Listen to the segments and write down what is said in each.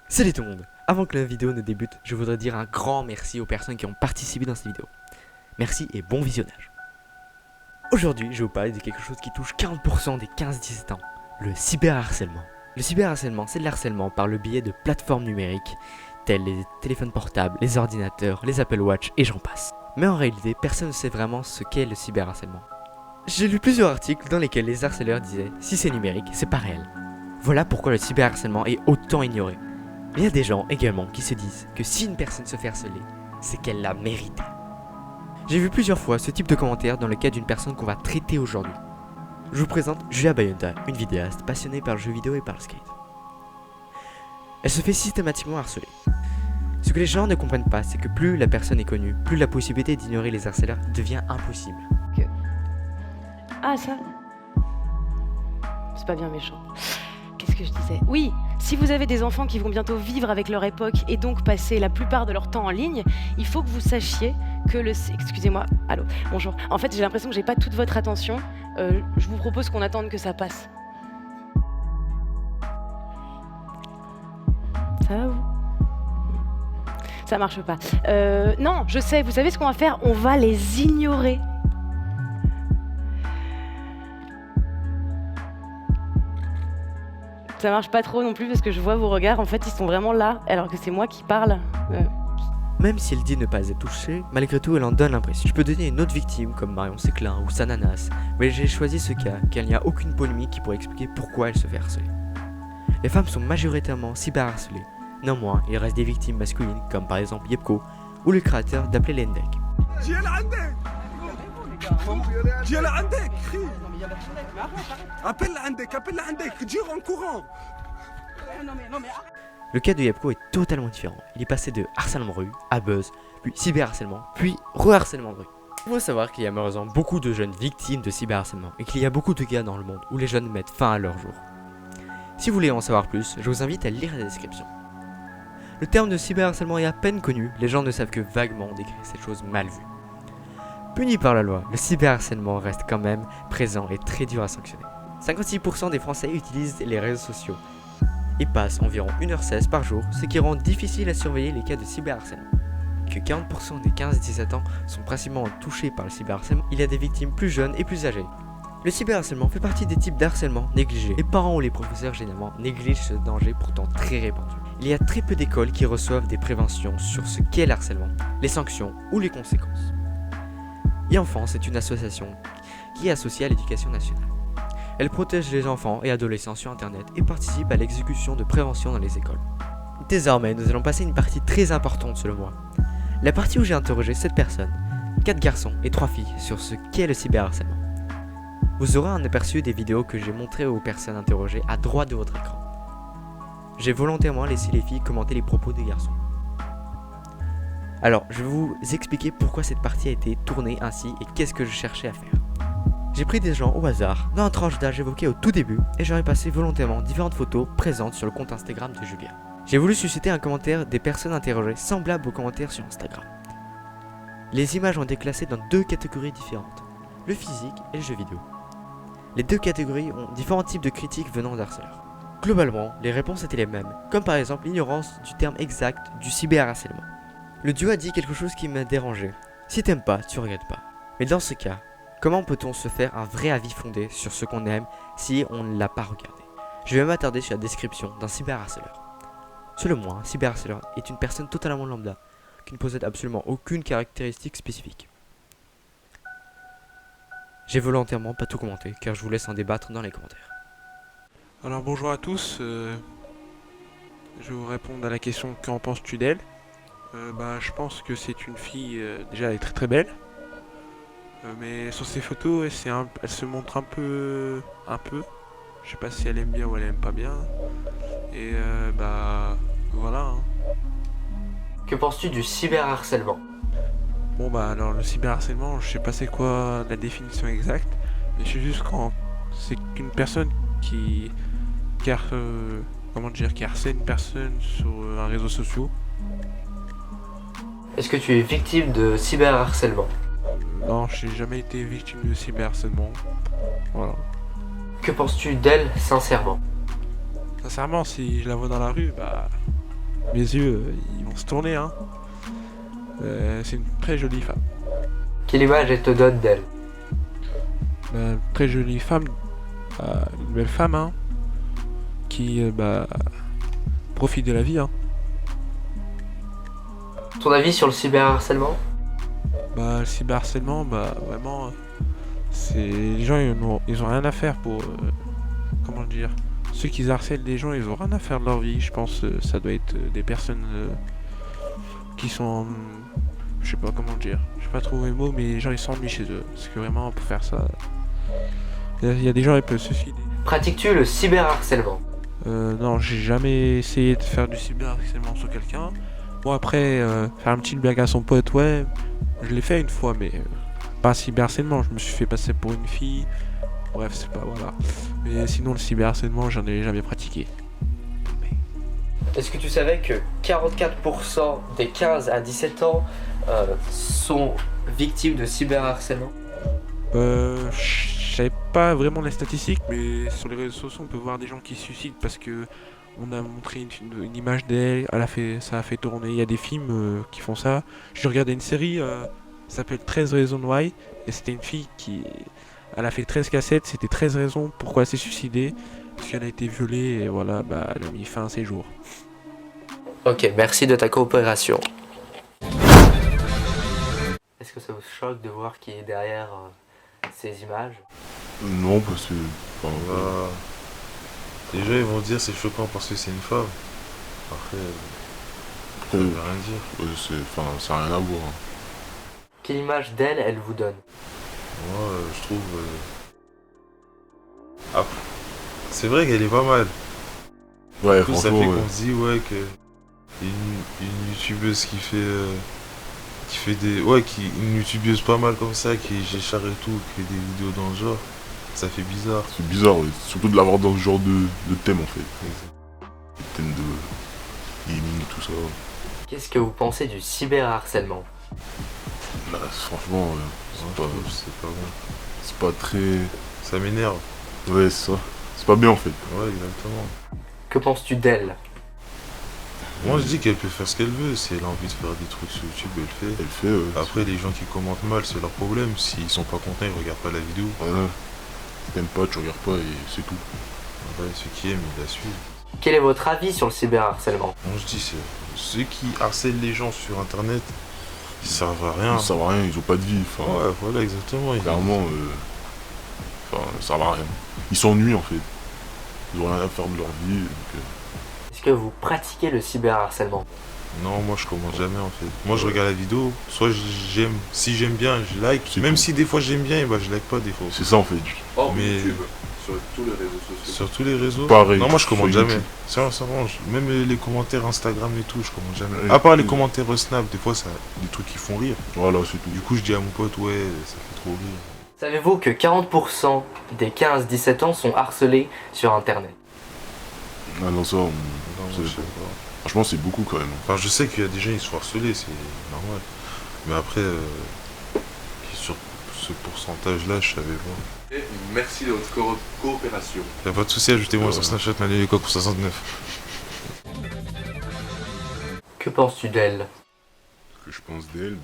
Salut tout le monde. Avant que la vidéo ne débute, je voudrais dire un grand merci aux personnes qui ont participé dans cette vidéo. Merci et bon visionnage. Aujourd'hui, je vais vous parler de quelque chose qui touche 40% des 15-17 ans, le cyberharcèlement. Le cyberharcèlement, c'est de l'harcèlement par le biais de plateformes numériques, telles les téléphones portables, les ordinateurs, les Apple Watch et j'en passe. Mais en réalité, personne ne sait vraiment ce qu'est le cyberharcèlement. J'ai lu plusieurs articles dans lesquels les harceleurs disaient « si c'est numérique, c'est pas réel ». Voilà pourquoi le cyberharcèlement est autant ignoré. Mais il y a des gens également qui se disent que si une personne se fait harceler, c'est qu'elle l'a mérité. J'ai vu plusieurs fois ce type de commentaires dans le cas d'une personne qu'on va traiter aujourd'hui. Je vous présente Julia Bayonta, une vidéaste passionnée par le jeu vidéo et par le skate. Elle se fait systématiquement harceler. Ce que les gens ne comprennent pas, c'est que plus la personne est connue, plus la possibilité d'ignorer les harceleurs devient impossible. Ah ça, c'est pas bien méchant. Qu'est-ce que je disais? Oui, si vous avez des enfants qui vont bientôt vivre avec leur époque et donc passer la plupart de leur temps en ligne, il faut que vous sachiez que le... Excusez-moi, allô, bonjour. En fait, j'ai l'impression que j'ai pas toute votre attention. Je vous propose qu'on attende que ça passe. Ça va vous? Ça marche pas. Non, je sais, vous savez ce qu'on va faire? On va les ignorer. Ça marche pas trop non plus parce que je vois vos regards, en fait ils sont vraiment là, alors que c'est moi qui parle. Même si elle dit ne pas être touchée, malgré tout elle en donne l'impression. Je peux donner une autre victime comme Marion Séclin ou Sananas, mais j'ai choisi ce cas car il n'y a aucune polémique qui pourrait expliquer pourquoi elle se fait harceler. Les femmes sont majoritairement cyberharcelées. Néanmoins, il reste des victimes masculines comme par exemple Yepko ou le créateur d'Appeler Lendek. Le cas de Yepko est totalement différent. Il est passé de harcèlement de rue à buzz, puis cyberharcèlement, puis re-harcèlement de rue. Il faut savoir qu'il y a malheureusement beaucoup de jeunes victimes de cyberharcèlement et qu'il y a beaucoup de cas dans le monde où les jeunes mettent fin à leur jour. Si vous voulez en savoir plus, je vous invite à lire la description. Le terme de cyberharcèlement est à peine connu, les gens ne savent que vaguement décrire cette chose mal vue. Puni par la loi, le cyberharcèlement reste quand même présent et très dur à sanctionner. 56% des Français utilisent les réseaux sociaux et passent environ 1h16 par jour, ce qui rend difficile à surveiller les cas de cyberharcèlement. Que 40% des 15-17 ans sont principalement touchés par le cyberharcèlement, il y a des victimes plus jeunes et plus âgées. Le cyberharcèlement fait partie des types d'harcèlement négligés. Les parents ou les professeurs généralement négligent ce danger pourtant très répandu. Il y a très peu d'écoles qui reçoivent des préventions sur ce qu'est le harcèlement, les sanctions ou les conséquences. E-Enfance est une association qui est associée à l'éducation nationale. Elle protège les enfants et adolescents sur internet et participe à l'exécution de prévention dans les écoles. Désormais, nous allons passer une partie très importante selon moi. La partie où j'ai interrogé 7 personnes, 4 garçons et 3 filles sur ce qu'est le cyberharcèlement. Vous aurez un aperçu des vidéos que j'ai montrées aux personnes interrogées à droite de votre écran. J'ai volontairement laissé les filles commenter les propos des garçons. Alors, je vais vous expliquer pourquoi cette partie a été tournée ainsi et qu'est-ce que je cherchais à faire. J'ai pris des gens au hasard, dans la tranche d'âge évoquée au tout début, et j'aurais passé volontairement différentes photos présentes sur le compte Instagram de Julia. J'ai voulu susciter un commentaire des personnes interrogées semblable aux commentaires sur Instagram. Les images ont été classées dans 2 catégories différentes, le physique et le jeu vidéo. Les 2 catégories ont différents types de critiques venant d'harceleurs. Globalement, les réponses étaient les mêmes, comme par exemple l'ignorance du terme exact du cyberharcèlement. Le duo a dit quelque chose qui m'a dérangé. Si t'aimes pas, tu regrettes pas. Mais dans ce cas, comment peut-on se faire un vrai avis fondé sur ce qu'on aime si on ne l'a pas regardé? Je vais m'attarder sur la description d'un cyberharceleur. Selon moi, un cyberharceleur est une personne totalement lambda, qui ne possède absolument aucune caractéristique spécifique. J'ai volontairement pas tout commenté, car je vous laisse en débattre dans les commentaires. Alors bonjour à tous, je vais vous répondre à la question qu'en penses-tu d'elle? Je pense que c'est une fille, déjà elle est très très belle, mais sur ses photos elle se montre un peu, je sais pas si elle aime bien ou elle aime pas bien, et voilà. Hein. Que penses-tu du cyberharcèlement? Alors le cyberharcèlement, je sais pas c'est quoi la définition exacte, mais je sais juste quand c'est qu'une personne qui harcèle une personne sur un réseau social. Est-ce que tu es victime de cyberharcèlement? Non, j'ai jamais été victime de cyberharcèlement. Voilà. Que penses-tu d'elle sincèrement? Sincèrement, si je la vois dans la rue, Mes yeux, ils vont se tourner, hein. C'est une très jolie femme. Quelle image elle te donne d'elle? Une très jolie femme, une belle femme, hein, qui profite de la vie, hein. Ton avis sur le cyberharcèlement? Le cyberharcèlement, vraiment, c'est les gens, ils ont rien à faire pour, comment dire, ceux qui harcèlent les gens, ils ont rien à faire de leur vie. Je pense ça doit être des personnes qui sont, je sais pas comment dire, je sais pas trouver le mot, mais les gens ils s'ennuient chez eux. Parce que vraiment pour faire ça, il y a des gens ils peuvent se filer. Pratiques-tu le cyberharcèlement? Non, j'ai jamais essayé de faire du cyberharcèlement sur quelqu'un. Bon après, faire une petite blague à son pote, ouais, je l'ai fait une fois, mais pas cyberharcèlement. Je me suis fait passer pour une fille. Bref, c'est pas voilà. Mais sinon le cyberharcèlement, j'en ai jamais pratiqué. Est-ce que tu savais que 44% des 15 à 17 ans sont victimes de cyberharcèlement? Je savais pas vraiment les statistiques, mais sur les réseaux sociaux, on peut voir des gens qui se suicident parce que on a montré une image d'elle, ça a fait tourner. Il y a des films qui font ça. J'ai regardé une série, ça s'appelle 13 raisons why, et c'était une fille elle a fait 13 cassettes, c'était 13 raisons pourquoi elle s'est suicidée, parce qu'elle a été violée, et voilà, elle a mis fin à ses jours. Ok, merci de ta coopération. Est-ce que ça vous choque de voir qui est derrière ces images? Non, parce que. Enfin, voilà. Déjà, ils vont dire c'est choquant parce que c'est une femme. Après, ça veut rien dire. Ça n'a rien à voir. Quelle image d'elle, elle vous donne? Moi, je trouve. C'est vrai qu'elle est pas mal. Ouais, Du coup, ça franchement, fait ouais. qu'on se dit, ouais, que. Une youtubeuse qui fait des. Ouais, une youtubeuse pas mal comme ça, qui géchare et tout, qui fait des vidéos dans le genre. Ça fait bizarre. C'est bizarre, ouais. Surtout de l'avoir dans ce genre de thème en fait. Des thèmes de gaming et tout ça. Qu'est-ce que vous pensez du cyberharcèlement? Là, franchement, C'est pas bon. c'est pas très. Ça m'énerve. Ouais, c'est ça. C'est pas bien en fait. Ouais, exactement. Que penses-tu d'elle? Moi, je dis qu'elle peut faire ce qu'elle veut. Si elle a envie de faire des trucs sur YouTube, elle fait. Elle fait. Après, les gens qui commentent mal, c'est leur problème. S'ils sont pas contents, ils regardent pas la vidéo. Voilà. T'aimes pas, tu regardes pas et c'est tout. Ouais, ceux qui aiment, ils la suivent. Quel est votre avis sur le cyberharcèlement? Moi, je dis, ceux qui harcèlent les gens sur internet, ils servent à rien. Ça va rien, ils ont pas de vie. Enfin, Ouais, voilà, exactement. clairement, ça va rien. Ils s'ennuient en fait. Ils ont rien à faire de leur vie. Donc, Est-ce que vous pratiquez le cyberharcèlement? Non, moi, je commente jamais, en fait. Moi, je regarde la vidéo. Soit j'aime. Si j'aime bien, je like. C'est Même tout. si des fois j'aime bien, et je like pas des fois. c'est ça en fait. Mais sur tous les réseaux sociaux. sur tous les réseaux. Pareil. Non, moi, je commente sur jamais. YouTube. Ça range. Même les commentaires Instagram et tout, je commente jamais. Ouais. À part les commentaires Snap, des fois, ça, des trucs qui font rire. Voilà, c'est tout. Du coup, je dis à mon pote, ouais, ça fait trop rire. Savez-vous que 40% des 15-17 ans sont harcelés sur internet? Ah non, ça, Non, moi, c'est- je sais pas. franchement, c'est beaucoup quand même. Enfin, je sais qu'il y a des gens, ils sont harcelés, c'est normal. Mais après, sur ce pourcentage-là, je savais pas. Et merci de votre coopération. Y'a pas de souci, ajoutez-moi sur Snapchat, Manu Lecoq pour 69. Que penses-tu d'elle? Ce que je pense d'elle,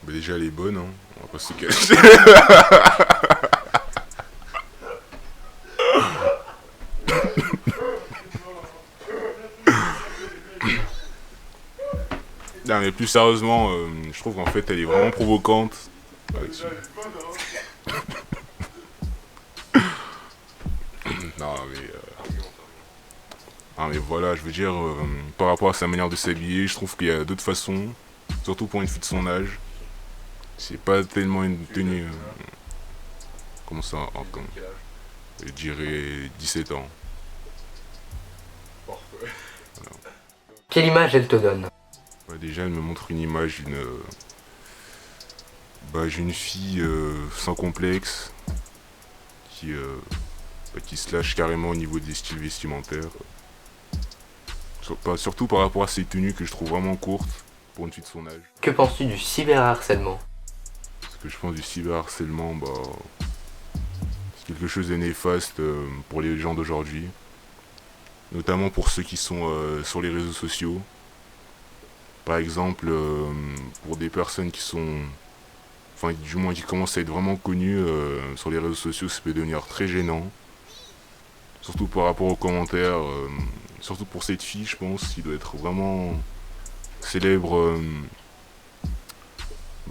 déjà elle est bonne, hein. On va pas se cacher. Non mais plus sérieusement, je trouve qu'en fait elle est vraiment provocante. Non mais voilà, je veux dire, par rapport à sa manière de s'habiller, je trouve qu'il y a d'autres façons, surtout pour une fille de son âge. C'est pas tellement une tenue. Comment ça je dirais 17 ans. Quelle image elle te donne? Ouais, déjà, elle me montre une image d'une fille sans complexe qui se lâche carrément au niveau des styles vestimentaires. Surtout par rapport à ses tenues que je trouve vraiment courtes pour une fille de son âge. Que penses-tu du cyberharcèlement? Ce que je pense du cyberharcèlement, c'est quelque chose de néfaste pour les gens d'aujourd'hui. notamment pour ceux qui sont sur les réseaux sociaux. Par exemple, pour des personnes qui sont, enfin du moins qui commencent à être vraiment connues sur les réseaux sociaux, ça peut devenir très gênant. Surtout par rapport aux commentaires, surtout pour cette fille, je pense, qui doit être vraiment célèbre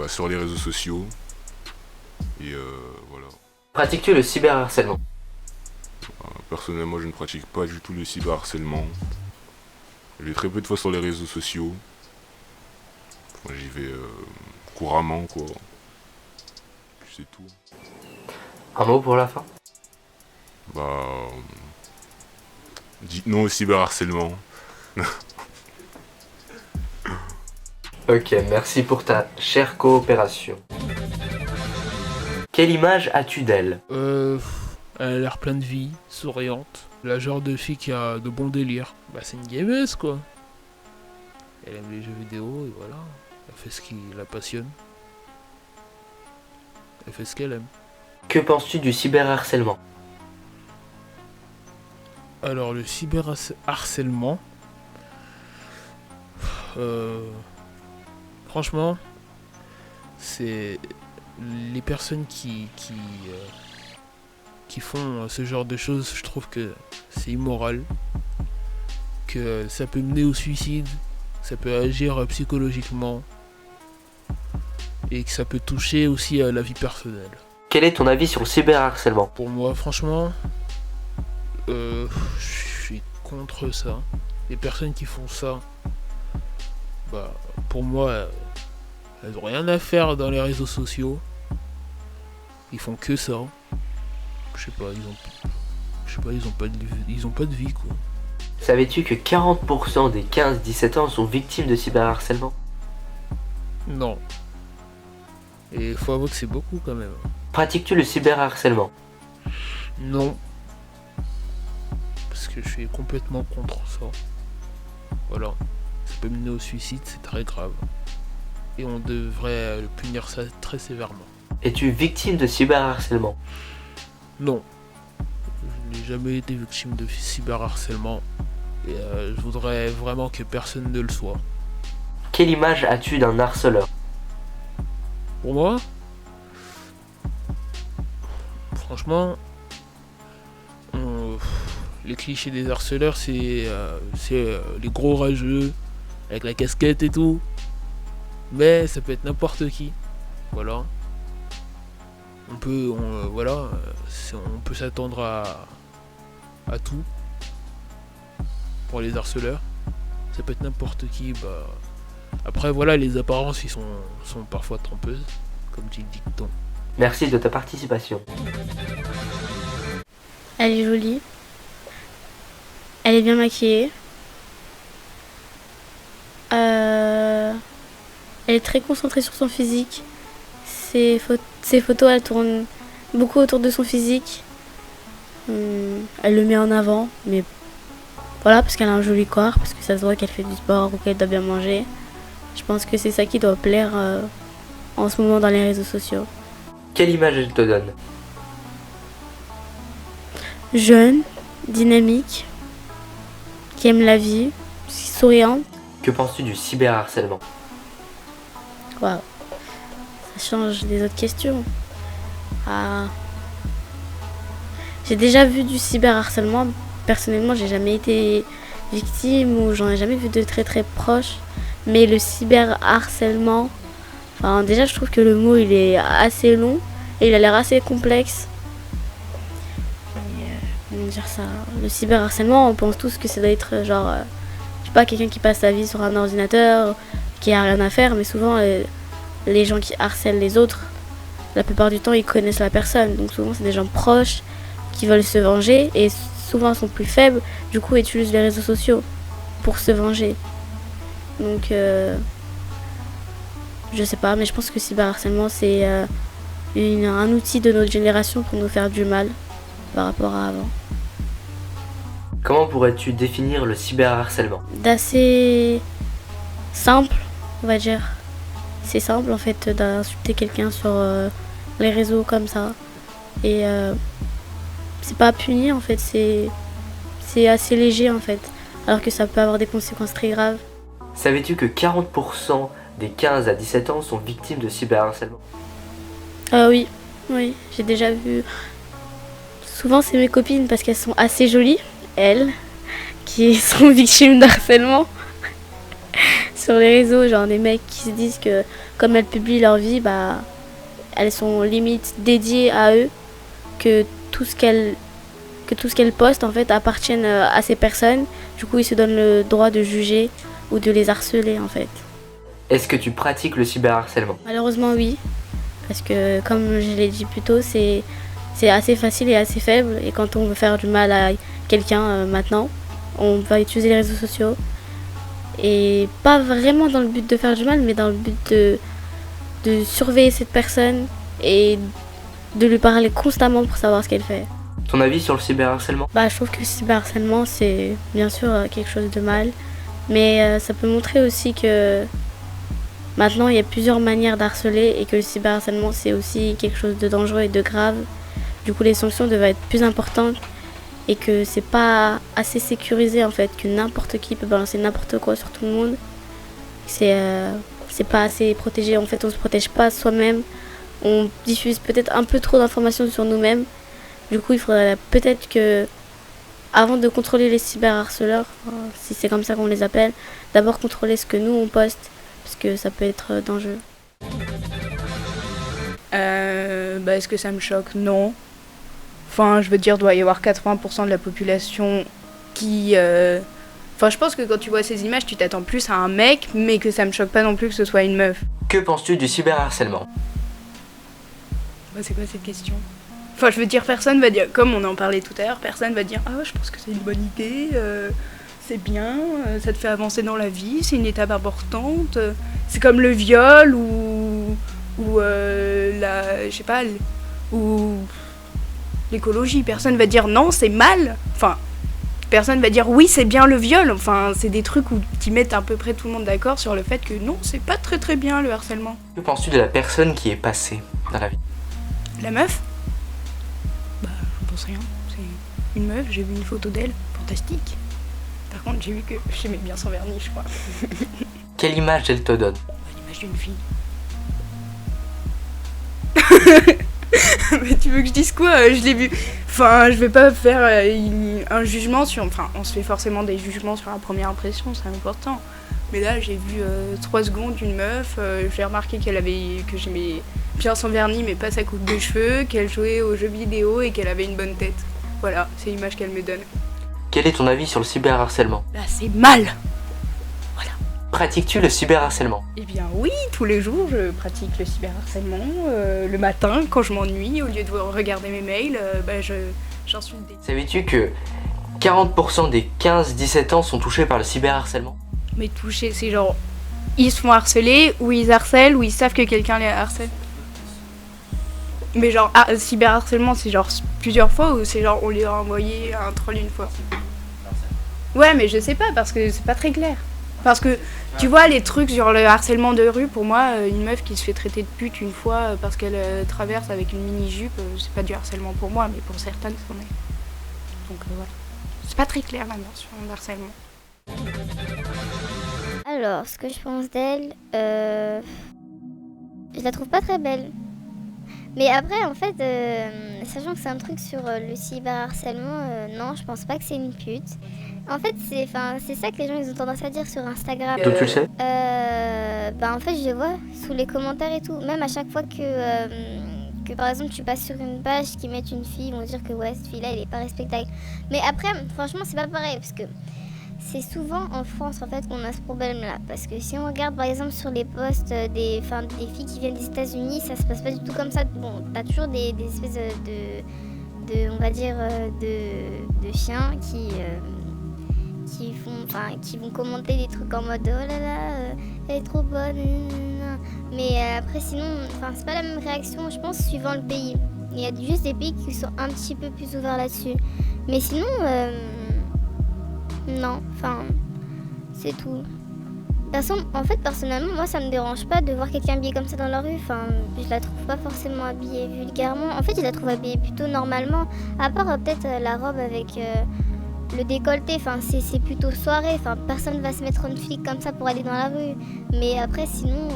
sur les réseaux sociaux. Et voilà. Pratiques-tu le cyberharcèlement? Personnellement, je ne pratique pas du tout le cyberharcèlement. Je vais très peu de fois sur les réseaux sociaux. Enfin, j'y vais couramment, quoi. Puis c'est tout. Un mot pour la fin? Dites non au cyberharcèlement. Ok, merci pour ta chère coopération. Quelle image as-tu d'elle? Elle a l'air pleine de vie, souriante. La genre de fille qui a de bons délires. C'est une gameuse quoi. Elle aime les jeux vidéo et voilà. Elle fait ce qui la passionne. Elle fait ce qu'elle aime. Que penses-tu du cyberharcèlement? Alors le cyberharcèlement... franchement, c'est les personnes qui font ce genre de choses, je trouve que c'est immoral, que ça peut mener au suicide, ça peut agir psychologiquement et que ça peut toucher aussi à la vie personnelle. Quel est ton avis sur le cyberharcèlement? Pour moi, franchement, je suis contre ça. Les personnes qui font ça, pour moi, elles n'ont rien à faire dans les réseaux sociaux. Ils font que ça. Je sais pas, ils ont pas de vie quoi. Savais-tu que 40% des 15-17 ans sont victimes de cyberharcèlement? Non. Et faut avouer que c'est beaucoup quand même. Pratiques-tu le cyberharcèlement? Non. Parce que je suis complètement contre ça. Voilà. Ça peut mener au suicide, c'est très grave. Et on devrait punir ça très sévèrement. Es-tu victime de cyberharcèlement? Non. Je n'ai jamais été victime de cyberharcèlement. Et je voudrais vraiment que personne ne le soit. Quelle image as-tu d'un harceleur? Pour moi, franchement, les clichés des harceleurs, c'est les gros rageux, avec la casquette et tout. Mais ça peut être n'importe qui. Voilà. On peut s'attendre à tout. Pour les harceleurs. Ça peut être n'importe qui. Après, voilà, les apparences, ils sont parfois trompeuses, comme dit le dicton. Merci de ta participation. Elle est jolie. Elle est bien maquillée. Elle est très concentrée sur son physique. Ses photos, elles tournent beaucoup autour de son physique. Elle le met en avant, mais voilà, parce qu'elle a un joli corps, parce que ça se voit qu'elle fait du sport ou qu'elle doit bien manger. Je pense que c'est ça qui doit plaire en ce moment dans les réseaux sociaux. Quelle image elle te donne? Jeune, dynamique, qui aime la vie, souriante. Que penses-tu du cyberharcèlement? Waouh, ça change des autres questions. J'ai déjà vu du cyberharcèlement. Personnellement, j'ai jamais été victime ou j'en ai jamais vu de très très proche. Mais le cyberharcèlement, déjà je trouve que le mot il est assez long et il a l'air assez complexe. Comment dire ça? Le cyberharcèlement, on pense tous que ça doit être genre, je sais pas, quelqu'un qui passe sa vie sur un ordinateur, qui a rien à faire, mais souvent les gens qui harcèlent les autres, la plupart du temps ils connaissent la personne, donc souvent c'est des gens proches qui veulent se venger et souvent sont plus faibles, du coup utilisent les réseaux sociaux pour se venger. Donc je sais pas, mais je pense que le cyberharcèlement c'est un outil de notre génération pour nous faire du mal par rapport à avant. Comment pourrais-tu définir le cyberharcèlement? D'assez simple, on va dire. C'est simple en fait d'insulter quelqu'un sur les réseaux comme ça. Et c'est pas puni en fait, c'est c'est assez léger en fait, alors que ça peut avoir des conséquences très graves. Savais-tu que 40% des 15 à 17 ans sont victimes de cyberharcèlement? Oui, oui, j'ai déjà vu. Souvent c'est mes copines parce qu'elles sont assez jolies, elles, qui sont victimes d'harcèlement sur les réseaux, genre des mecs qui se disent que comme elles publient leur vie, bah elles sont limite dédiées à eux, que tout ce qu'elles postent en fait appartiennent à ces personnes. Du coup, ils se donnent le droit de juger ou de les harceler en fait. Est-ce que tu pratiques le cyberharcèlement? Malheureusement oui, parce que comme je l'ai dit plus tôt, c'est assez facile et assez faible. Et quand on veut faire du mal à quelqu'un maintenant, on va utiliser les réseaux sociaux. Et pas vraiment dans le but de faire du mal, mais dans le but de surveiller cette personne et de lui parler constamment pour savoir ce qu'elle fait. Ton avis sur le cyberharcèlement? Bah, je trouve que le cyberharcèlement, c'est bien sûr quelque chose de mal, mais ça peut montrer aussi que maintenant, il y a plusieurs manières d'harceler et que le cyberharcèlement, c'est aussi quelque chose de dangereux et de grave. Du coup, les sanctions devraient être plus importantes et que c'est pas assez sécurisé en fait, que n'importe qui peut balancer n'importe quoi sur tout le monde. C'est pas assez protégé, en fait, on se protège pas soi-même. On diffuse peut-être un peu trop d'informations sur nous-mêmes. Du coup, il faudrait peut-être que, avant de contrôler les cyberharceleurs, si c'est comme ça qu'on les appelle, d'abord contrôler ce que nous on poste, parce que ça peut être dangereux. Est-ce que ça me choque? Non. Enfin, je veux dire, doit y avoir 80% de la population qui... Enfin, je pense que quand tu vois ces images, tu t'attends plus à un mec, mais que ça me choque pas non plus que ce soit une meuf. Que penses-tu du cyberharcèlement? C'est quoi cette question? Enfin, je veux dire, personne va dire, comme on en parlait tout à l'heure, personne va dire « Ah, je pense que c'est une bonne idée, c'est bien, ça te fait avancer dans la vie, c'est une étape importante. » C'est comme le viol ou je sais pas, ou l'écologie. Personne va dire « Non, c'est mal !» Enfin, personne va dire « Oui, c'est bien le viol !» Enfin, c'est des trucs qui mettent à peu près tout le monde d'accord sur le fait que non, c'est pas très très bien le harcèlement. Que penses-tu de la personne qui est passée dans la vie? La meuf? Je pense rien. C'est une meuf, j'ai vu une photo d'elle, fantastique. Par contre, j'ai vu que j'aimais bien son vernis, je crois. Quelle image elle te donne? L'image d'une fille. Mais tu veux que je dise quoi? Je l'ai vu. Enfin, je vais pas faire un jugement sur... Enfin, on se fait forcément des jugements sur la première impression, c'est important. Mais là, j'ai vu 3 secondes une meuf, j'ai remarqué que j'aimais bien son vernis, mais pas sa coupe de cheveux, qu'elle jouait aux jeux vidéo et qu'elle avait une bonne tête. Voilà, c'est l'image qu'elle me donne. Quel est ton avis sur le cyberharcèlement? Là, c'est mal! Voilà. Pratiques-tu le cyberharcèlement? Eh bien oui, tous les jours, je pratique le cyberharcèlement. Le matin, quand je m'ennuie, au lieu de regarder mes mails, j'insulte des... Savais-tu que 40% des 15-17 ans sont touchés par le cyberharcèlement? Mais toucher, c'est genre, ils se font harceler, ou ils harcèlent, ou ils savent que quelqu'un les harcèle. Mais genre, cyberharcèlement, c'est genre plusieurs fois, ou c'est genre, on lui a envoyé un troll une fois? Ouais, mais je sais pas, parce que c'est pas très clair. Parce que, tu vois, les trucs sur le harcèlement de rue, pour moi, une meuf qui se fait traiter de pute une fois parce qu'elle traverse avec une mini-jupe, c'est pas du harcèlement pour moi, mais pour certaines, c'en est. Donc voilà. C'est pas très clair, la notion d'harcèlement. Alors, ce que je pense d'elle, je la trouve pas très belle. Mais après, en fait, sachant que c'est un truc sur le cyberharcèlement, non, je pense pas que c'est une pute. En fait, c'est ça que les gens ils ont tendance à dire sur Instagram. Donc tu le sais? En fait, je le vois sous les commentaires et tout. Même à chaque fois que par exemple tu passes sur une page qui met une fille, ils vont dire que ouais, cette fille-là, elle est pas respectable. Mais après, franchement, c'est pas pareil parce que c'est souvent en France en fait qu'on a ce problème-là. Parce que si on regarde par exemple sur les posts des filles qui viennent des États-Unis, ça se passe pas du tout comme ça. Bon, t'as toujours des espèces on va dire, de chiens qui vont commenter des trucs en mode oh là là, elle est trop bonne. Mais après sinon, c'est pas la même réaction, je pense, suivant le pays. Il y a juste des pays qui sont un petit peu plus ouverts là-dessus. Mais sinon, non, c'est tout. Personnellement, moi ça me dérange pas de voir quelqu'un habillé comme ça dans la rue. Je la trouve pas forcément habillée vulgairement. En fait, je la trouve habillée plutôt normalement. À part peut-être la robe avec le décolleté, enfin c'est plutôt soirée, enfin personne va se mettre en flic comme ça pour aller dans la rue. Mais après sinon,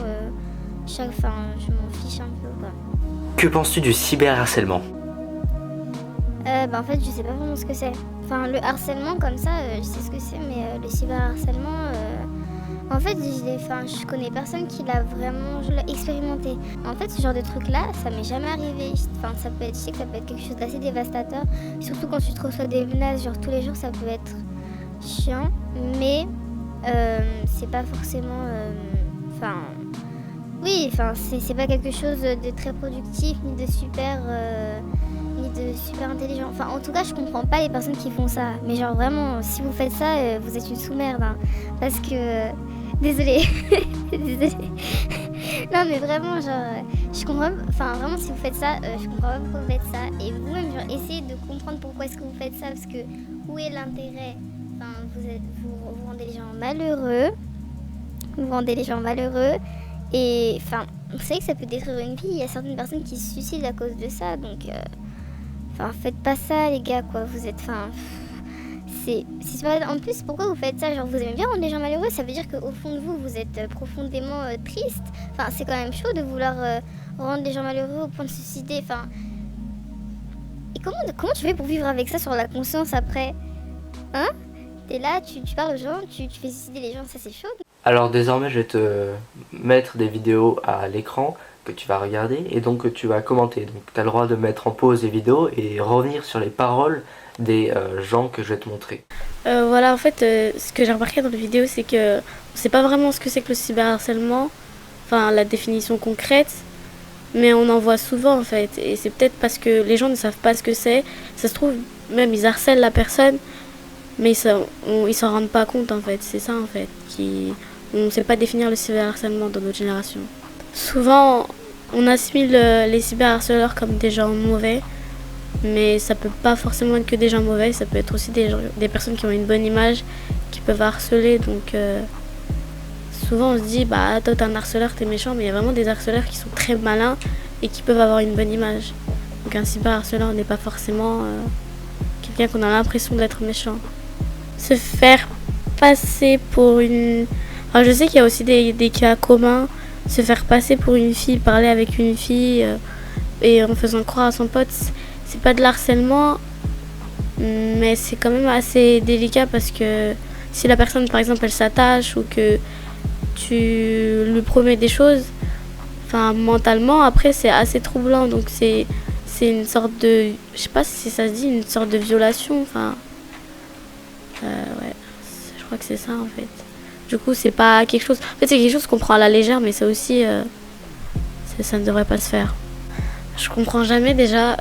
je m'en fiche un peu quoi. Que penses-tu du cyberharcèlement? En fait je sais pas vraiment ce que c'est. Enfin le harcèlement comme ça, je sais ce que c'est, mais le cyberharcèlement, en fait je connais personne qui l'a vraiment expérimenté. En fait ce genre de truc là, ça m'est jamais arrivé. Enfin ça peut être, je sais que ça peut être quelque chose d'assez dévastateur. Surtout quand tu te reçois des menaces, genre tous les jours ça peut être chiant. Mais c'est pas forcément... c'est pas quelque chose de très productif ni de super intelligent. Enfin en tout cas je comprends pas les personnes qui font ça. Mais genre vraiment si vous faites ça, vous êtes une sous-merde hein. Parce que... Désolée. Désolée. Non mais vraiment genre je comprends, enfin vraiment si vous faites ça, je comprends pas pourquoi vous faites ça. Et vous-même genre essayez de comprendre pourquoi est-ce que vous faites ça. Parce que où est l'intérêt? Enfin vous rendez les gens malheureux. Vous rendez les gens malheureux. Et enfin vous savez que ça peut détruire une vie. Il y a certaines personnes qui se suicident à cause de ça. Donc faites pas ça les gars quoi. Vous êtes c'est pas... En plus, pourquoi vous faites ça? Genre, vous aimez bien rendre les gens malheureux? Ça veut dire qu'au fond de vous, vous êtes profondément triste. Enfin, c'est quand même chaud de vouloir rendre les gens malheureux au point de se suicider. Enfin... Et comment tu fais pour vivre avec ça sur la conscience après? Hein? T'es là, tu parles aux gens, tu fais suicider les gens, ça c'est chaud. Alors désormais, je vais te mettre des vidéos à l'écran que tu vas regarder et donc que tu vas commenter. Donc tu as le droit de mettre en pause les vidéos et revenir sur les paroles des gens que je vais te montrer. Voilà, en fait, ce que j'ai remarqué dans les vidéos, c'est que on sait pas vraiment ce que c'est que le cyberharcèlement, enfin la définition concrète, mais on en voit souvent en fait. Et c'est peut-être parce que les gens ne savent pas ce que c'est. Ça se trouve, même ils harcèlent la personne, mais ils s'en rendent pas compte en fait. C'est ça en fait, on ne sait pas définir le cyberharcèlement dans notre génération. Souvent, on assimile les cyberharceleurs comme des gens mauvais. Mais ça peut pas forcément être que des gens mauvais, ça peut être aussi des personnes qui ont une bonne image, qui peuvent harceler. Donc souvent on se dit, bah toi t'es un harceleur, t'es méchant, mais il y a vraiment des harceleurs qui sont très malins et qui peuvent avoir une bonne image. Donc un cyberharceleur n'est pas forcément quelqu'un qu'on a l'impression d'être méchant. Se faire passer pour une... Alors, je sais qu'il y a aussi des cas communs, se faire passer pour une fille, parler avec une fille et en faisant croire à son pote. C'est pas de l'harcèlement, mais c'est quand même assez délicat parce que si la personne par exemple elle s'attache ou que tu lui promets des choses, enfin mentalement après c'est assez troublant, donc c'est une sorte de, je sais pas si ça se dit, une sorte de violation, enfin ouais, je crois que c'est ça en fait. Du coup c'est pas quelque chose, en fait c'est quelque chose qu'on prend à la légère, mais ça aussi ça ne devrait pas se faire. Je comprends jamais déjà,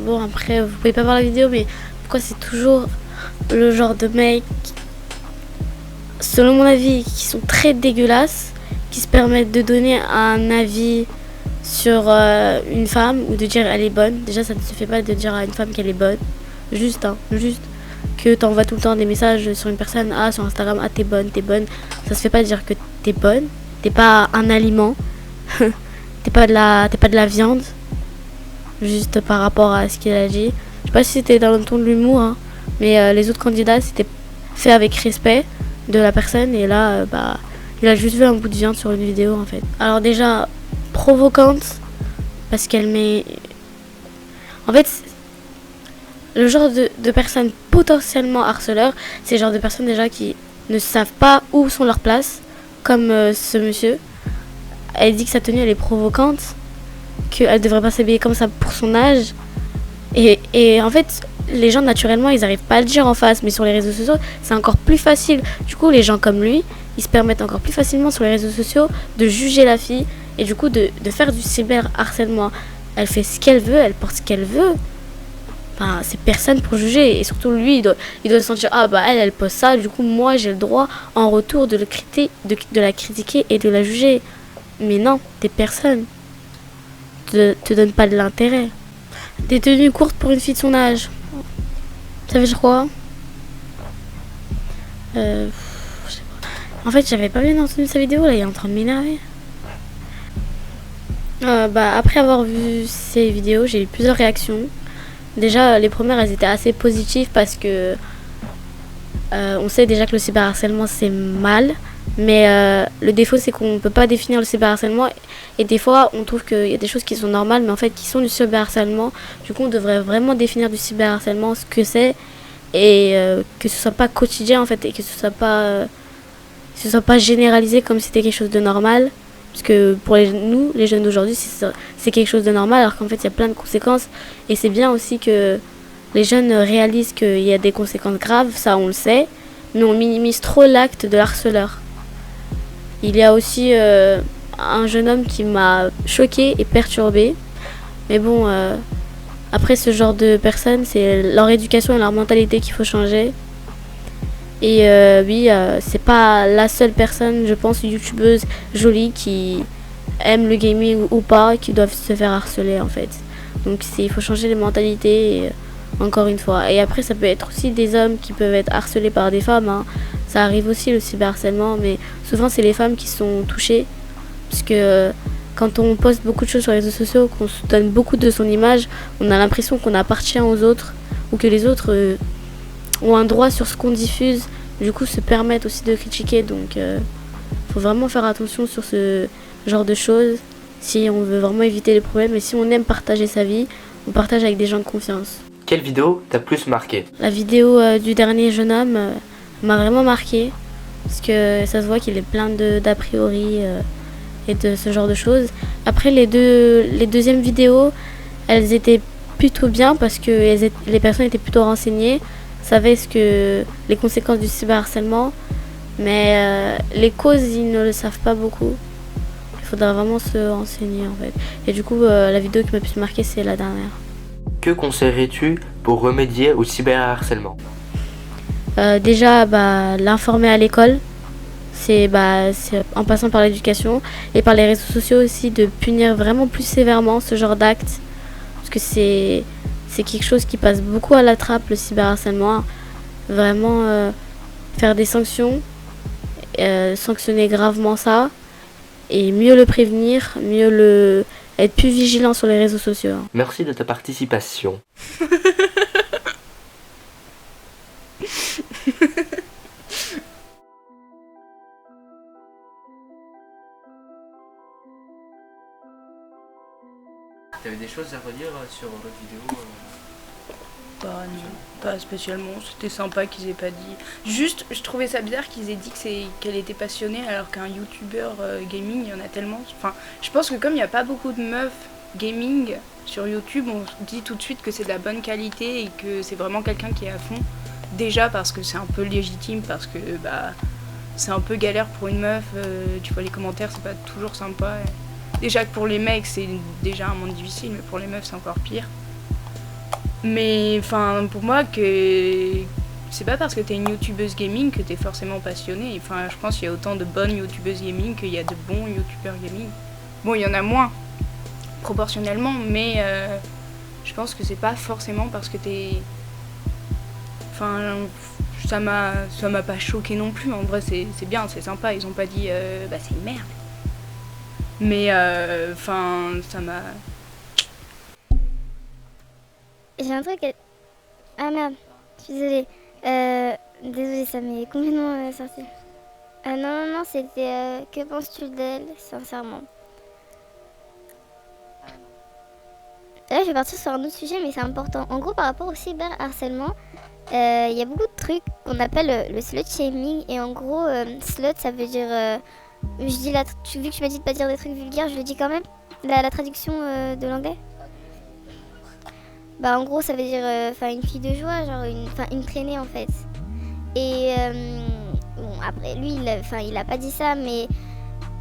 bon après vous pouvez pas voir la vidéo, mais pourquoi c'est toujours le genre de mecs, selon mon avis, qui sont très dégueulasses, qui se permettent de donner un avis sur une femme ou de dire elle est bonne. Déjà ça ne se fait pas de dire à une femme qu'elle est bonne, juste que t'envoies tout le temps des messages sur une personne, sur Instagram, t'es bonne, ça se fait pas de dire que t'es bonne, t'es pas un aliment, t'es pas de la viande. Juste par rapport à ce qu'il a dit. Je sais pas si c'était dans le ton de l'humour, hein, mais les autres candidats c'était fait avec respect de la personne et là il a juste vu un bout de viande sur une vidéo en fait. Alors déjà provocante parce qu'elle met... En fait le genre de personnes potentiellement harceleurs, c'est le genre de personnes déjà qui ne savent pas où sont leurs places, comme ce monsieur. Elle dit que sa tenue elle est provocante, qu'elle devrait pas s'habiller comme ça pour son âge. Et en fait, les gens naturellement, ils arrivent pas à le dire en face, mais sur les réseaux sociaux, c'est encore plus facile. Du coup, les gens comme lui, ils se permettent encore plus facilement sur les réseaux sociaux de juger la fille et du coup de faire du cyberharcèlement. Elle fait ce qu'elle veut, elle porte ce qu'elle veut. Enfin, c'est personne pour juger. Et surtout, lui, il doit se sentir, elle pose ça, du coup, moi, j'ai le droit en retour de la critiquer et de la juger. Mais non, t'es personne. Te donne pas de l'intérêt. Des tenues courtes pour une fille de son âge. Ça veut dire quoi? Je sais pas. En fait, j'avais pas bien entendu sa vidéo, là, il est en train de m'énerver. Après avoir vu ces vidéos, j'ai eu plusieurs réactions. Déjà, les premières, elles étaient assez positives parce que On sait déjà que le cyberharcèlement c'est mal, mais le défaut c'est qu'on ne peut pas définir le cyberharcèlement et des fois on trouve qu'il y a des choses qui sont normales mais en fait qui sont du cyberharcèlement. Du coup on devrait vraiment définir du cyberharcèlement ce que c'est et que ce soit pas quotidien en fait et que ce soit pas généralisé comme si c'était quelque chose de normal. Parce que pour nous, les jeunes d'aujourd'hui, c'est quelque chose de normal alors qu'en fait il y a plein de conséquences et c'est bien aussi que les jeunes réalisent qu'il y a des conséquences graves, ça on le sait, mais on minimise trop l'acte de harceleur. Il y a aussi un jeune homme qui m'a choquée et perturbée. Mais bon, après ce genre de personnes, c'est leur éducation et leur mentalité qu'il faut changer. Et oui, c'est pas la seule personne, je pense, youtubeuse jolie qui aime le gaming ou pas, qui doivent se faire harceler en fait. Donc il faut changer les mentalités. Et, encore une fois. Et après, ça peut être aussi des hommes qui peuvent être harcelés par des femmes. Hein. Ça arrive aussi, le cyberharcèlement, mais souvent, c'est les femmes qui sont touchées. Parce que quand on poste beaucoup de choses sur les réseaux sociaux, qu'on se donne beaucoup de son image, on a l'impression qu'on appartient aux autres ou que les autres ont un droit sur ce qu'on diffuse. Du coup, se permettent aussi de critiquer. Donc, faut vraiment faire attention sur ce genre de choses si on veut vraiment éviter les problèmes. Et si on aime partager sa vie, on partage avec des gens de confiance. Quelle vidéo t'a plus marqué? La vidéo du dernier jeune homme m'a vraiment marqué parce que ça se voit qu'il est plein d'a priori et de ce genre de choses. Après les deuxièmes vidéos, elles étaient plutôt bien parce que les personnes étaient plutôt renseignées, savaient les conséquences du cyberharcèlement, mais les causes ils ne le savent pas beaucoup. Il faudra vraiment se renseigner en fait. Et du coup la vidéo qui m'a plus marqué c'est la dernière. Que conseillerais-tu pour remédier au cyberharcèlement? Déjà, l'informer à l'école, c'est en passant par l'éducation et par les réseaux sociaux aussi, de punir vraiment plus sévèrement ce genre d'actes. Parce que c'est quelque chose qui passe beaucoup à la trappe, le cyberharcèlement. Vraiment faire des sanctions, sanctionner gravement ça, et mieux le prévenir, être plus vigilant sur les réseaux sociaux. Merci de ta participation. T'avais des choses à redire sur votre vidéo Bah non, pas spécialement. C'était sympa qu'ils aient pas dit. Juste, je trouvais ça bizarre qu'ils aient dit qu'elle était passionnée alors qu'un youtubeur gaming, il y en a tellement. Enfin, je pense que comme il n'y a pas beaucoup de meufs gaming sur YouTube, on se dit tout de suite que c'est de la bonne qualité et que c'est vraiment quelqu'un qui est à fond. Déjà parce que c'est un peu légitime, parce que c'est un peu galère pour une meuf. Tu vois les commentaires, c'est pas toujours sympa. Déjà que pour les mecs, c'est déjà un monde difficile, mais pour les meufs, c'est encore pire. Mais enfin, pour moi, c'est pas parce que t'es une youtubeuse gaming que t'es forcément passionnée. Enfin, je pense qu'il y a autant de bonnes youtubeuses gaming qu'il y a de bons youtubeurs gaming. Bon, il y en a moins, proportionnellement, mais je pense que c'est pas forcément parce que t'es... Enfin, ça m'a pas choqué non plus. En vrai, c'est bien, c'est sympa. Ils ont pas dit c'est une merde. Mais enfin, ça m'a... J'ai un truc à... Ah merde, je suis désolée. Désolée, ça m'est complètement sorti. Non, c'était... que penses-tu d'elle, sincèrement? Là, je vais partir sur un autre sujet, mais c'est important. En gros, par rapport au cyberharcèlement, il y a beaucoup de trucs qu'on appelle le slut shaming. Et en gros, slut, ça veut dire... vu que tu m'as dit de pas dire des trucs vulgaires, je le dis quand même. La traduction de l'anglais. En gros, ça veut dire une fille de joie, genre une traînée en fait. Et bon, après, lui, il a pas dit ça, mais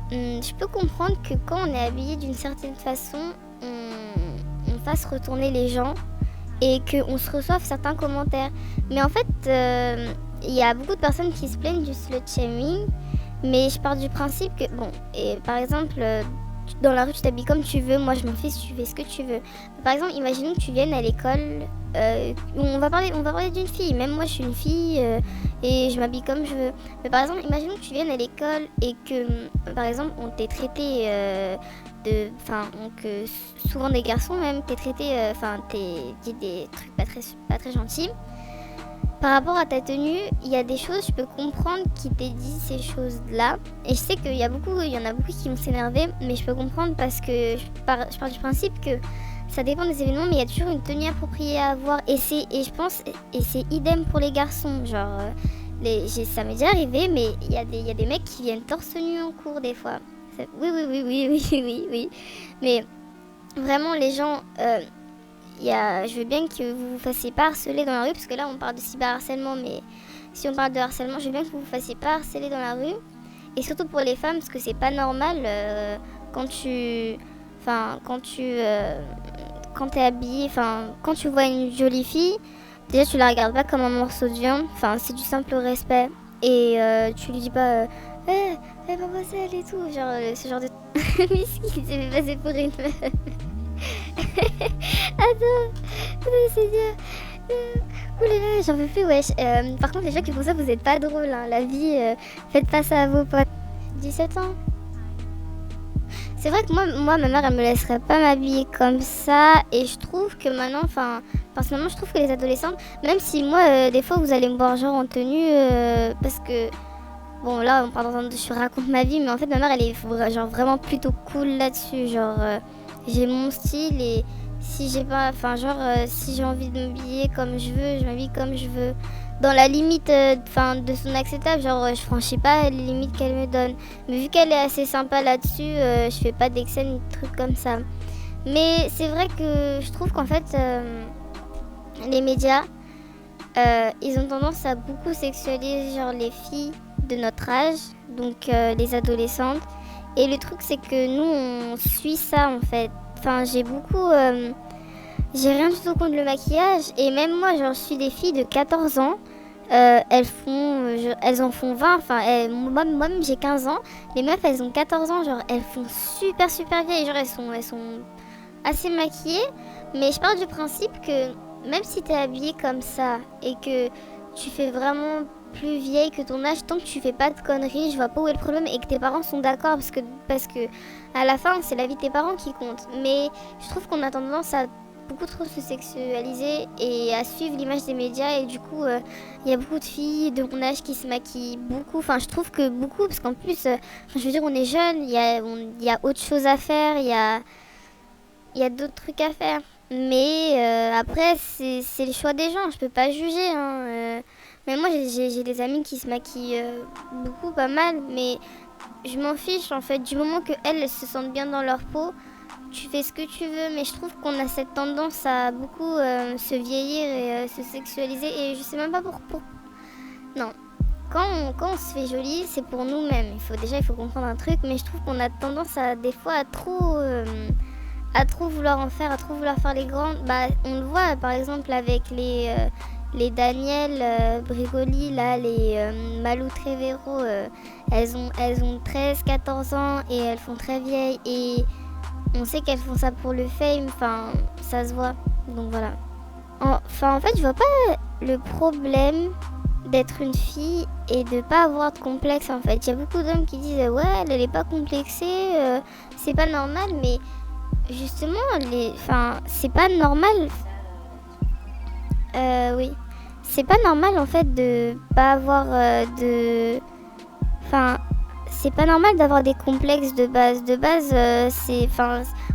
je peux comprendre que quand on est habillé d'une certaine façon, on fasse retourner les gens et qu'on se reçoive certains commentaires. Mais en fait, il y a beaucoup de personnes qui se plaignent du slut shaming, mais je pars du principe que, bon, et par exemple, dans la rue tu t'habilles comme tu veux, moi je m'en fiche, tu fais ce que tu veux. Par exemple, imaginons que tu viennes à l'école, on va parler d'une fille, même moi je suis une fille et je m'habille comme je veux. Mais par exemple, imaginons que tu viennes à l'école et que, par exemple, on t'est traité souvent des garçons même, t'es traité, t'es dit des trucs pas très gentils. par rapport à ta tenue, il y a des choses, je peux comprendre qui t'aient dit ces choses-là. Et je sais qu'il y en a beaucoup qui vont s'énerver, mais je peux comprendre parce que je pars du principe que ça dépend des événements, mais il y a toujours une tenue appropriée à avoir. Et c'est idem pour les garçons. Genre, ça m'est déjà arrivé, mais il y a des mecs qui viennent torse nu en cours des fois. Oui. Mais vraiment, les gens, je veux bien que vous vous fassiez pas harceler dans la rue, parce que là, on parle de cyberharcèlement, mais si on parle de harcèlement, je veux bien que vous vous fassiez pas harceler dans la rue. Et surtout pour les femmes, parce que c'est pas normal quand t'es habillée, quand tu vois une jolie fille, déjà tu la regardes pas comme un morceau de viande, c'est du simple respect. Et tu lui dis pas mademoiselle et tout, genre ce genre de miskin, c'est passé pour une meuf. Attends, Seigneur. Oulala, j'en peux plus, wesh. Par contre, les gens qui font ça, vous êtes pas drôles, hein. La vie, faites pas ça à vos potes. 17 ans. C'est vrai que moi, ma mère, elle me laisserait pas m'habiller comme ça. Et je trouve que maintenant, personnellement, je trouve que les adolescentes, même si moi, des fois, vous allez me voir genre en tenue, parce que, bon, là, je raconte ma vie, mais en fait, ma mère, elle est genre vraiment plutôt cool là-dessus. Genre, j'ai mon style et si j'ai pas, si j'ai envie de m'habiller comme je veux, je m'habille comme je veux. Dans la limite de son acceptable, genre je franchis pas les limites qu'elle me donne. Mais vu qu'elle est assez sympa là-dessus, je fais pas d'excès ni de trucs comme ça. Mais c'est vrai que je trouve qu'en fait, les médias, ils ont tendance à beaucoup sexualiser genre les filles de notre âge, donc les adolescentes. Et le truc c'est que nous on suit ça en fait. J'ai rien du tout contre le maquillage. Et même moi, genre, je suis des filles de 14 ans. Elles en font 20. Moi-même, j'ai 15 ans. Les meufs, elles ont 14 ans. Genre, elles font super, super vieilles. Genre, elles sont assez maquillées. Mais je pars du principe que même si t'es habillée comme ça et que tu fais vraiment plus vieille que ton âge, tant que tu fais pas de conneries, je vois pas où est le problème et que tes parents sont d'accord parce que à la fin, c'est la vie de tes parents qui compte. Mais je trouve qu'on a tendance à beaucoup trop se sexualiser et à suivre l'image des médias et du coup il y a beaucoup de filles de mon âge qui se maquillent beaucoup, je trouve que beaucoup parce qu'en plus je veux dire on est jeunes, il y a autre chose à faire, il y a d'autres trucs à faire, mais après c'est le choix des gens, je peux pas juger hein, mais moi j'ai des amis qui se maquillent beaucoup, pas mal, mais je m'en fiche en fait, du moment que elles se sentent bien dans leur peau. Tu fais ce que tu veux, mais je trouve qu'on a cette tendance à beaucoup se vieillir et se sexualiser. Et je sais même pas pourquoi. Non. Quand on se fait jolie, c'est pour nous-mêmes. Il faut comprendre un truc, mais je trouve qu'on a tendance des fois à trop vouloir en faire, à trop vouloir faire les grandes. On le voit par exemple avec les Daniel Brigoli, là, les Malou Trevero. Elles ont 13, 14 ans et elles font très vieilles. Et on sait qu'elles font ça pour le fame, ça se voit, donc voilà. En fait, je vois pas le problème d'être une fille et de pas avoir de complexe, en fait. Il y a beaucoup d'hommes qui disent « Ouais, elle est pas complexée, c'est pas normal », mais justement, c'est pas normal. Oui. C'est pas normal, en fait, de pas avoir c'est pas normal d'avoir des complexes de base. De base,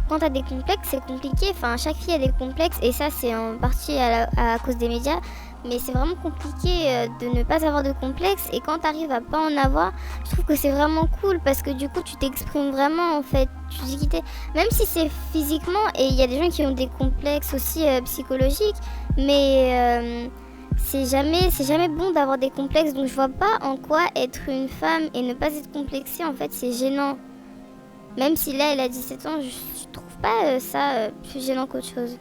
quand t'as des complexes, c'est compliqué. Chaque fille a des complexes et ça, c'est en partie à cause des médias. Mais c'est vraiment compliqué de ne pas avoir de complexes. Et quand t'arrives à pas en avoir, je trouve que c'est vraiment cool parce que du coup, tu t'exprimes vraiment en fait. Tu dis quitter, même si c'est physiquement. Et il y a des gens qui ont des complexes aussi psychologiques, mais c'est jamais bon d'avoir des complexes, donc je vois pas en quoi être une femme et ne pas être complexée, en fait, c'est gênant. Même si là, elle a 17 ans, je trouve pas ça plus gênant qu'autre chose.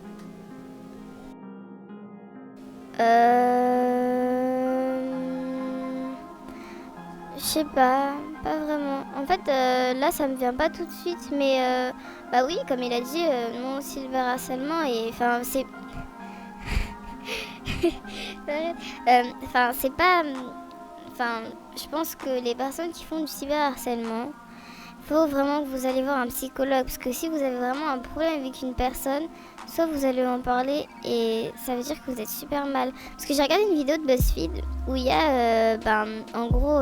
Je sais pas vraiment. En fait, là, ça me vient pas tout de suite, mais oui, comme il a dit, non, cyberharcèlement, et c'est... c'est pas... je pense que les personnes qui font du cyberharcèlement, faut vraiment que vous allez voir un psychologue. Parce que si vous avez vraiment un problème avec une personne, soit vous allez en parler et ça veut dire que vous êtes super mal. Parce que j'ai regardé une vidéo de BuzzFeed où il y a, en gros,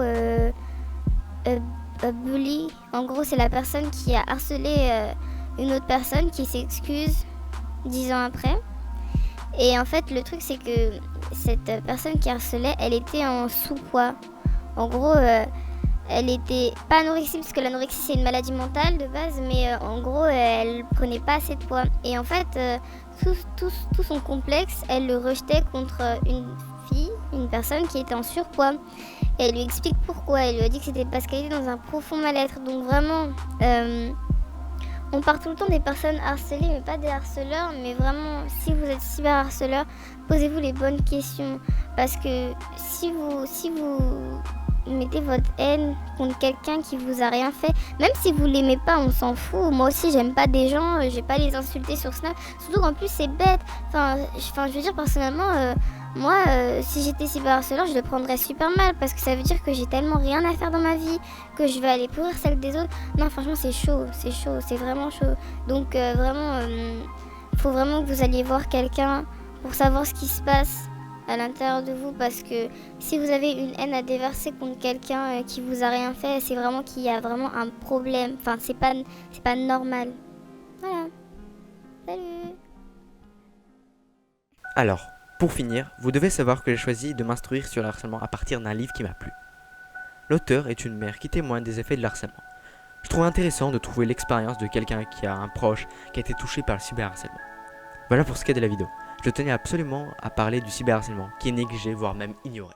bully. En gros, c'est la personne qui a harcelé une autre personne qui s'excuse 10 ans après. Et en fait, le truc, c'est que cette personne qui harcelait, elle était en sous-poids. En gros, elle était pas anorexique, parce que l'anorexie, c'est une maladie mentale de base, mais en gros, elle prenait pas assez de poids. Et en fait, tout son complexe, elle le rejetait contre une personne qui était en surpoids. Et elle lui explique pourquoi. Elle lui a dit que c'était parce qu'elle était dans un profond mal-être. Donc vraiment, on parle tout le temps des personnes harcelées, mais pas des harceleurs. Mais vraiment, si vous êtes cyberharceleur, posez-vous les bonnes questions. Parce que si vous mettez votre haine contre quelqu'un qui vous a rien fait, même si vous l'aimez pas, on s'en fout. Moi aussi, j'aime pas des gens, j'ai pas les insulter sur Snap. Surtout qu'en plus, c'est bête. Enfin, je veux dire, personnellement, moi, si j'étais cyberharceleur, je le prendrais super mal parce que ça veut dire que j'ai tellement rien à faire dans ma vie que je vais aller pourrir celle des autres. Non, franchement, c'est chaud, c'est vraiment chaud. Donc, vraiment, faut vraiment que vous alliez voir quelqu'un pour savoir ce qui se passe à l'intérieur de vous, parce que si vous avez une haine à déverser contre quelqu'un qui vous a rien fait, c'est vraiment qu'il y a vraiment un problème. Enfin, c'est pas normal. Voilà. Salut. Alors, pour finir, vous devez savoir que j'ai choisi de m'instruire sur le harcèlement à partir d'un livre qui m'a plu. L'auteur est une mère qui témoigne des effets de l'harcèlement. Je trouve intéressant de trouver l'expérience de quelqu'un qui a un proche qui a été touché par le cyberharcèlement. Voilà pour ce qui est de la vidéo. Je tenais absolument à parler du cyberharcèlement qui est négligé, voire même ignoré.